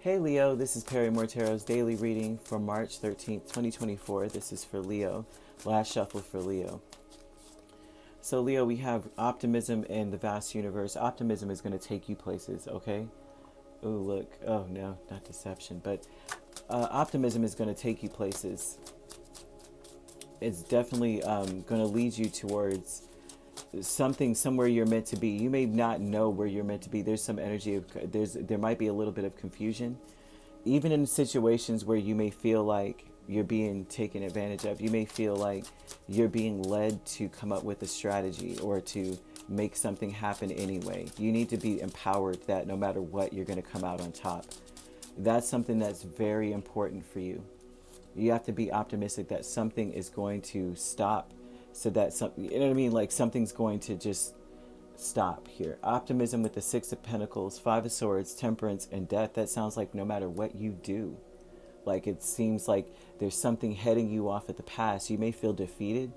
Hey Leo, this is Perrymore Tarot's daily reading for March 13th, 2024. This is for Leo. Last shuffle for Leo. So Leo, we have optimism in the vast universe. Optimism is going to take you places, okay? Oh, look. Oh, no, not deception. But optimism is going to take you places. It's definitely going to lead you towards something, somewhere you're meant to be. You may not know where you're meant to be. There's some energy of, there might be a little bit of confusion. Even in situations where you may feel like you're being taken advantage of, you may feel like you're being led to come up with a strategy or to make something happen anyway. You need to be empowered that no matter what, you're going to come out on top. That's something that's very important for you. You have to be optimistic that something is going to stop, so that something, you know what I mean? Like something's going to just stop here. Optimism with the Six of Pentacles, Five of Swords, Temperance, and Death. That sounds like no matter what you do, like it seems like there's something heading you off at the past. You may feel defeated,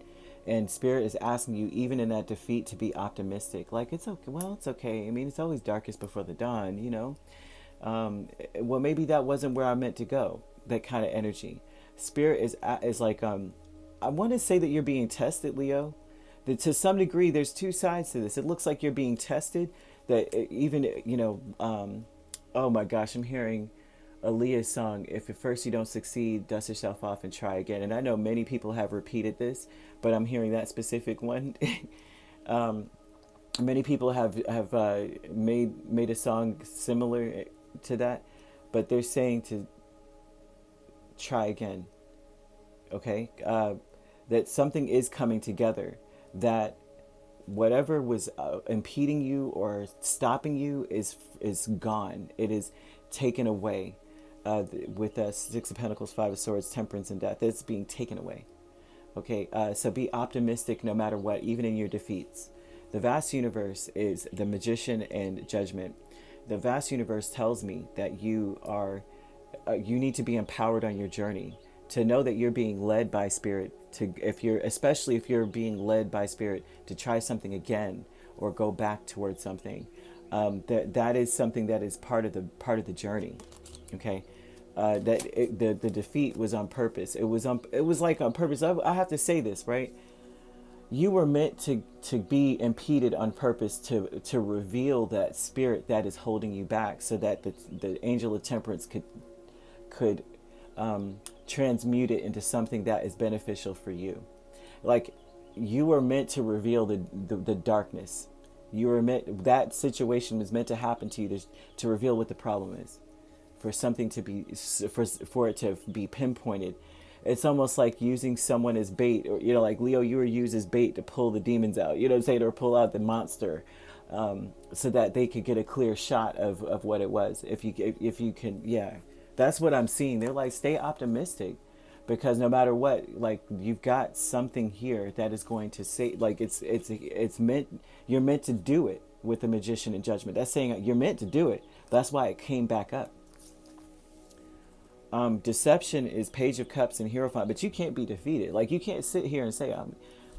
and Spirit is asking you, even in that defeat, to be optimistic. Like, it's okay. Well, it's okay. I mean, it's always darkest before the dawn, you know? Well, maybe that wasn't where I meant to go. That kind of energy. Spirit is like, I want to say that you're being tested, Leo. That to some degree, there's two sides to this. It looks like you're being tested. That even, you know, oh my gosh, I'm hearing Aaliyah's song, if at first you don't succeed, dust yourself off and try again. And I know many people have repeated this, but I'm hearing that specific one. Many people have made a song similar to that, but they're saying to try again. Okay, that something is coming together, that whatever was impeding you or stopping you is gone. It is taken away. With Six of Pentacles, Five of Swords, Temperance, and Death, it's being taken away. Okay, so be optimistic no matter what, even in your defeats. The vast universe is the Magician and Judgment. The vast universe tells me that you need to be empowered on your journey, to know that you're being led by Spirit, especially if you're being led by Spirit to try something again or go back towards something. That is something that is part of the journey. Okay, the defeat was on purpose. It was like on purpose. I have to say this, right? You were meant to be impeded on purpose to reveal that spirit that is holding you back, so that the angel of temperance could transmute it into something that is beneficial for you. Like, you were meant to reveal the darkness. You were meant, that situation was meant to happen to you to reveal what the problem is, for something to be, for it to be pinpointed. It's almost like using someone as bait, or, you know, like Leo, you were used as bait to pull the demons out, you know what I'm saying, or pull out the monster, so that they could get a clear shot of what it was. If you can, yeah, that's what I'm seeing. They're like, stay optimistic, because no matter what, like, you've got something here that is going to say, like, it's meant, you're meant to do it with the Magician and Judgment. That's saying you're meant to do it. That's why it came back up. Deception is Page of Cups and Hierophant, but you can't be defeated. Like, you can't sit here and say,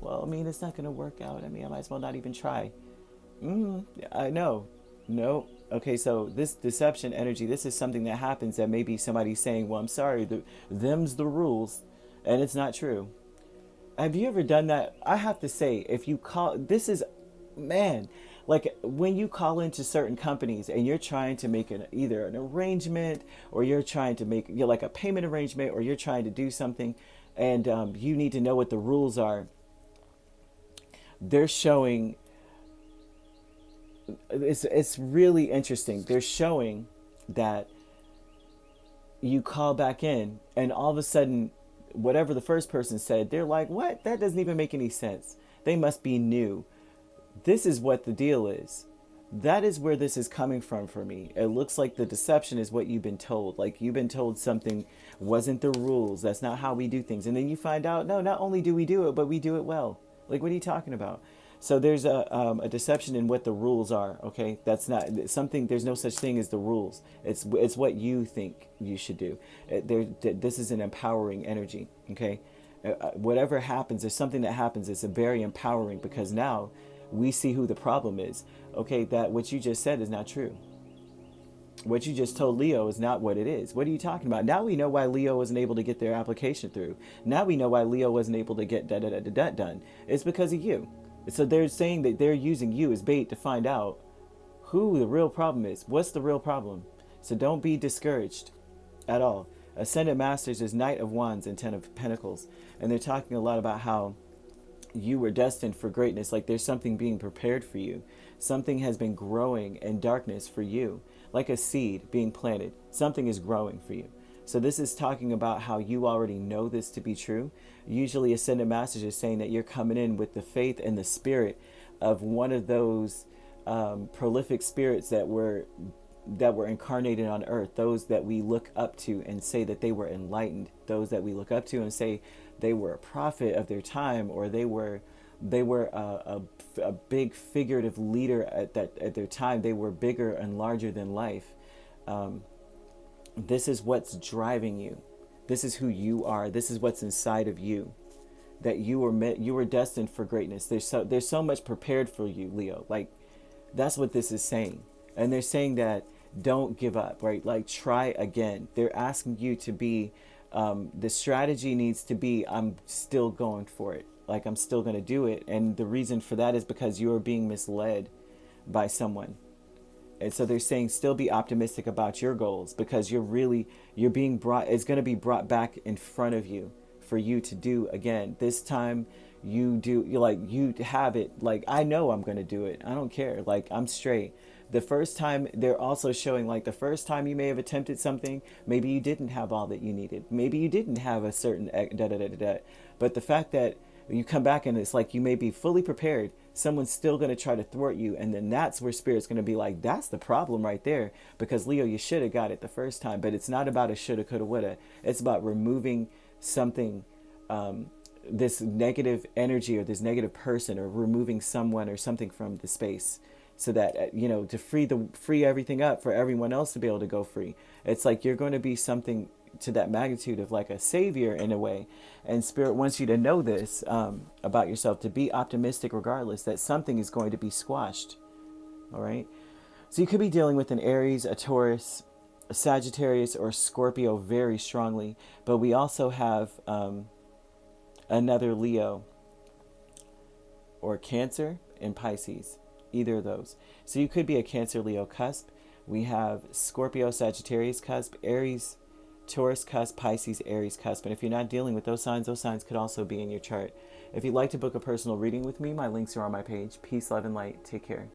well, I mean, it's not going to work out. I mean, I might as well not even try. I know. No. Okay, so this deception energy, this is something that happens that maybe somebody's saying, well, I'm sorry, them's the rules, and it's not true. Have you ever done that? I have to say, if you call, this is, man, like when you call into certain companies and you're trying to make either an arrangement, or you're trying to make, like a payment arrangement, or you're trying to do something, and you need to know what the rules are. They're showing, it's really interesting. They're showing that you call back in, and all of a sudden, whatever the first person said, they're like, what? That doesn't even make any sense. They must be new. This is what the deal is. That is where this is coming from for me. It looks like the deception is what you've been told. Like, you've been told something wasn't the rules. That's not how we do things. And then you find out, no, not only do we do it, but we do it well. Like, what are you talking about? So there's a deception in what the rules are. Okay, that's not something. There's no such thing as the rules. It's what you think you should do. This is an empowering energy. Okay, whatever happens, there's something that happens. It's a very empowering, because now we see who the problem is. Okay, that what you just said is not true. What you just told Leo is not what it is. What are you talking about? Now we know why Leo wasn't able to get their application through. Now we know why Leo wasn't able to get done. It's because of you. So they're saying that they're using you as bait to find out who the real problem is. What's the real problem? So don't be discouraged at all. Ascended Masters is Knight of Wands and Ten of Pentacles. And they're talking a lot about how you were destined for greatness. Like there's something being prepared for you. Something has been growing in darkness for you. Like a seed being planted. Something is growing for you. So this is talking about how you already know this to be true. Usually Ascended Masters is saying that you're coming in with the faith and the spirit of one of those prolific spirits that were incarnated on earth, those that we look up to and say that they were enlightened, those that we look up to and say they were a prophet of their time, or they were a big figurative leader at their time. They were bigger and larger than life. This is what's driving you. This is who you are. This is what's inside of you. That you were destined for greatness. There's so much prepared for you, Leo. Like that's what this is saying. And they're saying that don't give up, right? Like try again. They're asking you to be, the strategy needs to be, I'm still going for it. Like I'm still going to do it. And the reason for that is because you are being misled by someone. And so they're saying still be optimistic about your goals, because you're being brought, it's going to be brought back in front of you for you to do again. This time you have it. Like, I know I'm going to do it. I don't care. Like I'm straight. The first time, they're also showing like the first time you may have attempted something, maybe you didn't have all that you needed. Maybe you didn't have a certain But the fact that you come back and it's like you may be fully prepared, someone's still going to try to thwart you. And then that's where Spirit's going to be like, that's the problem right there. Because Leo, you should have got it the first time. But it's not about a shoulda, coulda, woulda. It's about removing something, this negative energy or this negative person, or removing someone or something from the space. So that, to free everything up for everyone else to be able to go free. It's like you're going to be something to that magnitude of like a savior in a way. And Spirit wants you to know this about yourself, to be optimistic regardless, that something is going to be squashed. All right. So you could be dealing with an Aries, a Taurus, a Sagittarius, or Scorpio very strongly. But we also have another Leo or Cancer and Pisces. Either of those. So you could be a Cancer, Leo cusp. We have Scorpio, Sagittarius cusp, Aries, Taurus cusp, Pisces, Aries cusp. And if you're not dealing with those signs could also be in your chart. If you'd like to book a personal reading with me, my links are on my page. Peace, love, and light. Take care.